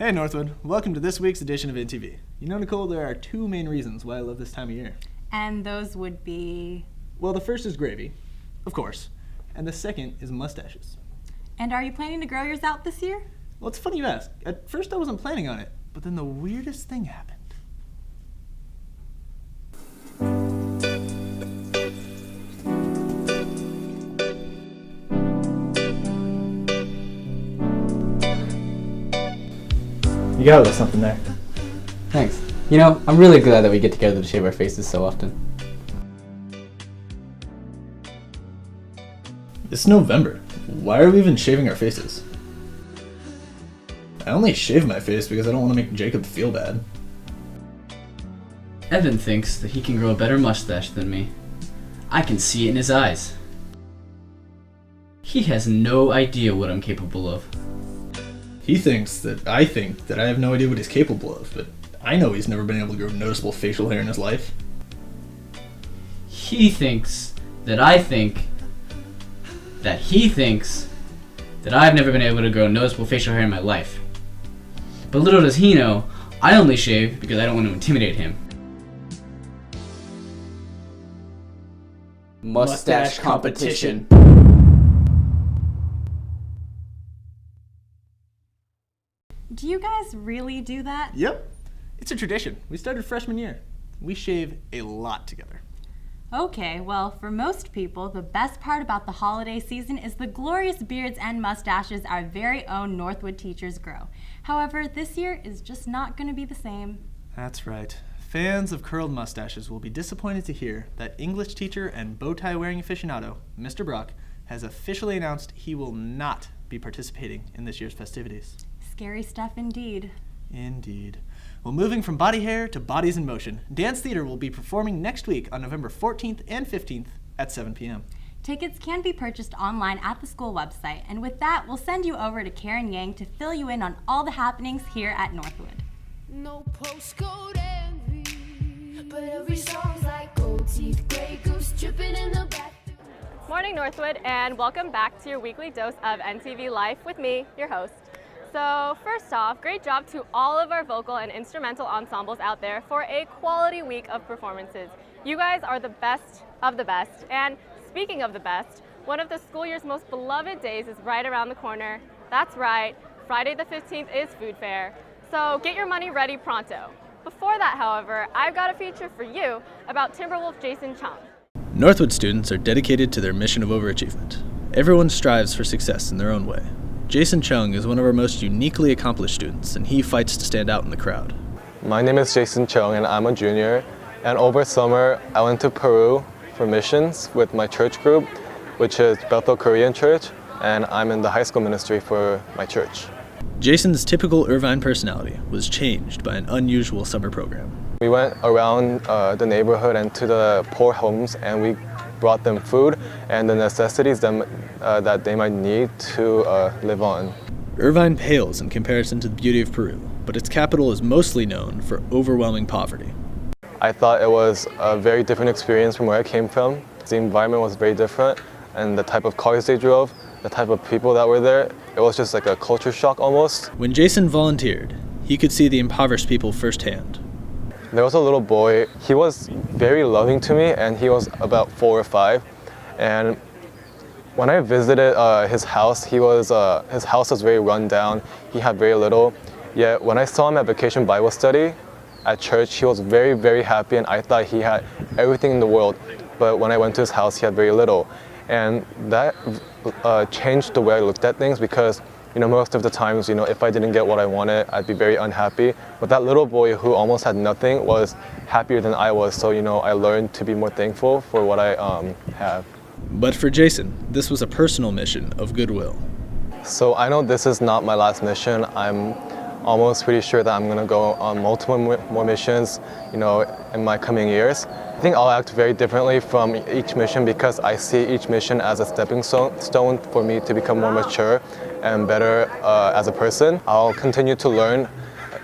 Hey Northwood, welcome to this week's edition of NTV. You know, Nicole, there are two main reasons why I love this time of year. And those would be? Well, the first is gravy, of course, and the second is mustaches. And are you planning to grow yours out this year? Well, it's funny you ask. At first I wasn't planning on it, but then the weirdest thing happened. You got a little something there. Thanks. You know, I'm really glad that we get together to shave our faces so often. It's November. Why are we even shaving our faces? I only shave my face because I don't want to make Jacob feel bad. Evan thinks that he can grow a better mustache than me. I can see it in his eyes. He has no idea what I'm capable of. He thinks that I think that I have no idea what he's capable of, but I know he's never been able to grow noticeable facial hair in his life. He thinks that I think that he thinks that I've never been able to grow noticeable facial hair in my life. But little does he know, I only shave because I don't want to intimidate him. Mustache competition. Do you guys really do that? Yep. It's a tradition. We started freshman year. We shave a lot together. Okay, well, for most people, the best part about the holiday season is the glorious beards and mustaches our very own Northwood teachers grow. However, this year is just not going to be the same. That's right. Fans of curled mustaches will be disappointed to hear that English teacher and bow tie wearing aficionado, Mr. Brock, has officially announced he will not be participating in this year's festivities. Scary stuff indeed. Indeed. Well, moving from body hair to bodies in motion, Dance Theater will be performing next week on November 14th and 15th at 7 p.m. Tickets can be purchased online at the school website, and with that, we'll send you over to Karen Yang to fill you in on all the happenings here at Northwood. No postcode envy, but every song's like gold teeth, gray goose dripping in the bathroom. Morning Northwood, and welcome back to your weekly dose of NTV Life with me, your host. So first off, great job to all of our vocal and instrumental ensembles out there for a quality week of performances. You guys are the best of the best, and speaking of the best, one of the school year's most beloved days is right around the corner. That's right, Friday the 15th is Food Fair, so get your money ready pronto. Before that, however, I've got a feature for you about Timberwolf Jason Chung. Northwood students are dedicated to their mission of overachievement. Everyone strives for success in their own way. Jason Chung is one of our most uniquely accomplished students, and he fights to stand out in the crowd. My name is Jason Chung, and I'm a junior. And over summer, I went to Peru for missions with my church group, which is Bethel Korean Church, and I'm in the high school ministry for my church. Jason's typical Irvine personality was changed by an unusual summer program. We went around the neighborhood and to the poor homes, and we brought them food and the necessities that they might need to live on. Irvine pales in comparison to the beauty of Peru, but its capital is mostly known for overwhelming poverty. I thought it was a very different experience from where I came from. The environment was very different, and the type of cars they drove, the type of people that were there, it was just like a culture shock almost. When Jason volunteered, he could see the impoverished people firsthand. There was a little boy. He was very loving to me, and he was about 4 or 5. And when I visited his house, his house was very run down. He had very little. Yet when I saw him at Vacation Bible Study at church, he was very, very happy, and I thought he had everything in the world. But when I went to his house, he had very little. And that changed the way I looked at things, because most of the times, if I didn't get what I wanted, I'd be very unhappy. But that little boy who almost had nothing was happier than I was. So, I learned to be more thankful for what I have. But for Jason, this was a personal mission of goodwill. So I know this is not my last mission. I'm almost pretty sure that I'm going to go on multiple more missions, in my coming years. I think I'll act very differently from each mission because I see each mission as a stepping stone for me to become more mature and better as a person. I'll continue to learn,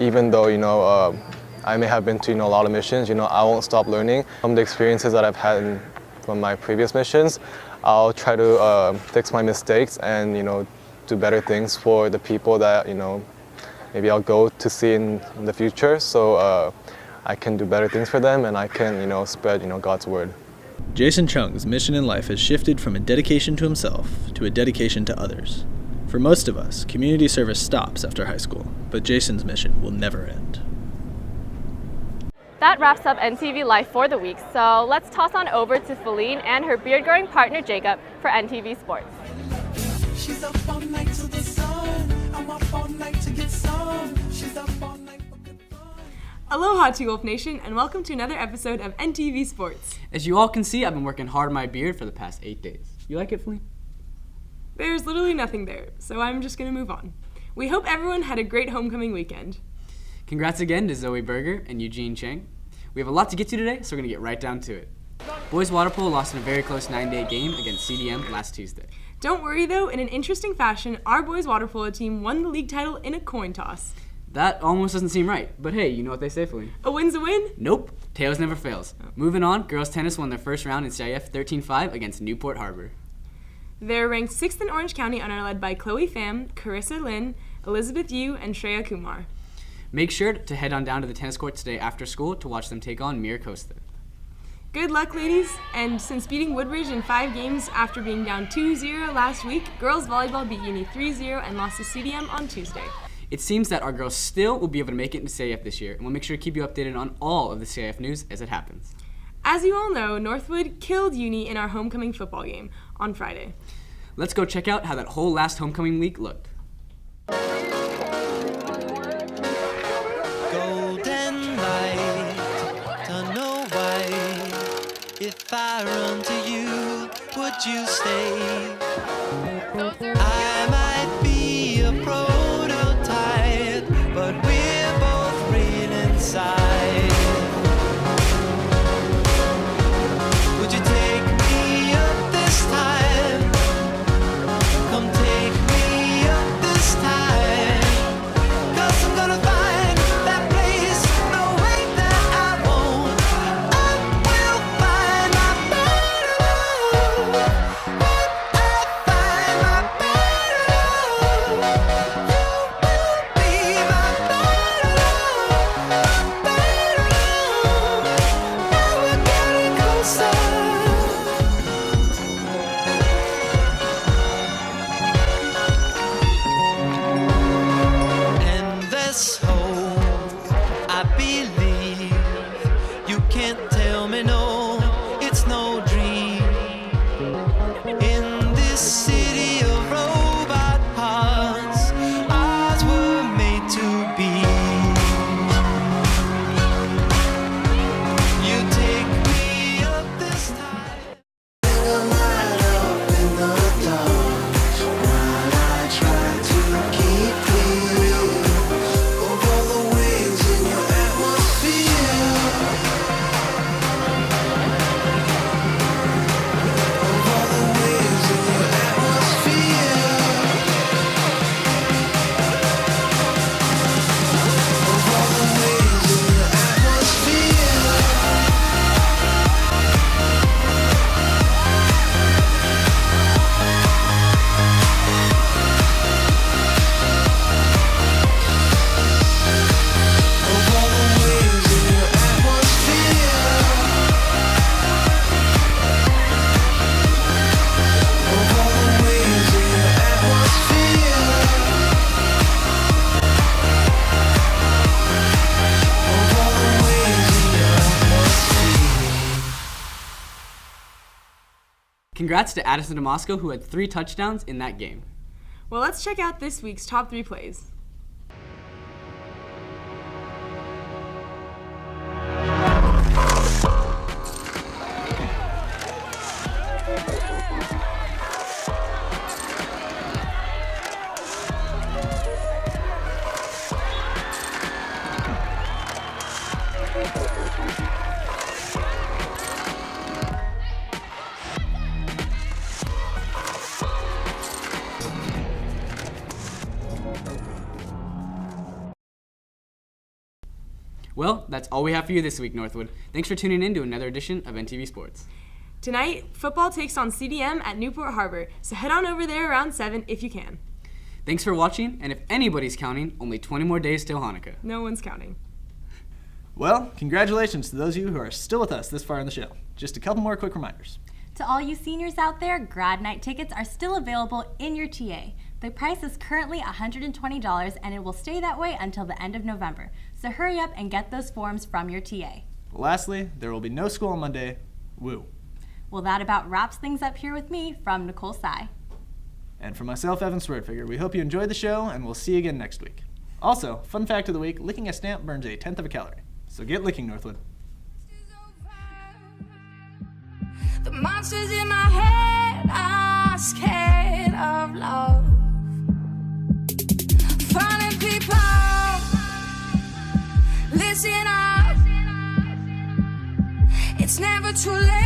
even though I may have been to a lot of missions. I won't stop learning from the experiences that I've had from my previous missions. I'll try to fix my mistakes and do better things for the people that maybe I'll go to see in the future, so I can do better things for them and I can, spread, God's word. Jason Chung's mission in life has shifted from a dedication to himself to a dedication to others. For most of us, community service stops after high school, but Jason's mission will never end. That wraps up NTV Life for the week, so let's toss on over to Feline and her beard-growing partner Jacob for NTV Sports. She's up all night to the sun. I'm up all night to get some. She's up all night for good fun. Aloha, T-Wolf Nation, and welcome to another episode of NTV Sports. As you all can see, I've been working hard on my beard for the past 8 days. You like it, Feline? There's literally nothing there, so I'm just going to move on. We hope everyone had a great homecoming weekend. Congrats again to Zoe Berger and Eugene Chang. We have a lot to get to today, so we're going to get right down to it. Boys water polo lost in a very close 9-day game against CDM last Tuesday. Don't worry though, in an interesting fashion, our boys water polo team won the league title in a coin toss. That almost doesn't seem right, but hey, you know what they say, Feline. A win's a win? Nope, tails never fails. Moving on, girls tennis won their first round in CIF 13-5 against Newport Harbor. They're ranked 6th in Orange County and are led by Chloe Pham, Carissa Lin, Elizabeth Yu, and Shreya Kumar. Make sure to head on down to the tennis court today after school to watch them take on Mir Costa. Good luck, ladies, and since beating Woodbridge in 5 games after being down 2-0 last week, girls volleyball beat Uni 3-0 and lost to CDM on Tuesday. It seems that our girls still will be able to make it into CIF this year, and we'll make sure to keep you updated on all of the CIF news as it happens. As you all know, Northwood killed Uni in our homecoming football game on Friday. Let's go check out how that whole last homecoming week looked. Golden light, don't know why. If I run to you, would you stay? I might be a prototype, but we're both real inside. Would you take me up this time? Come take me up this time. 'Cause I'm gonna find that place, no way that I won't. I will find my better love. When I find my better love, you will be my better love. Better love. Now we're getting closer. Endless hope, I believe. You can't tell me no, it's no dream. In this city of robot parts, ours were made to be. You take me up this time. Congrats to Addison DeMosco, who had 3 touchdowns in that game. Well, let's check out this week's top 3 plays. Well, that's all we have for you this week, Northwood. Thanks for tuning in to another edition of NTV Sports. Tonight, football takes on CDM at Newport Harbor, so head on over there around 7 if you can. Thanks for watching, and if anybody's counting, only 20 more days till Hanukkah. No one's counting. Well, congratulations to those of you who are still with us this far in the show. Just a couple more quick reminders. To all you seniors out there, grad night tickets are still available in your TA. The price is currently $120 and it will stay that way until the end of November. So hurry up and get those forms from your TA. Lastly, there will be no school on Monday. Woo. Well, that about wraps things up here with me from Nicole Sy. And for myself, Evan Swordfinger, we hope you enjoyed the show and we'll see you again next week. Also, fun fact of the week, licking a stamp burns 1/10 of a calorie. So get licking, Northwood. The monsters in my head are scared of love. Falling people, listen up. It's never too late.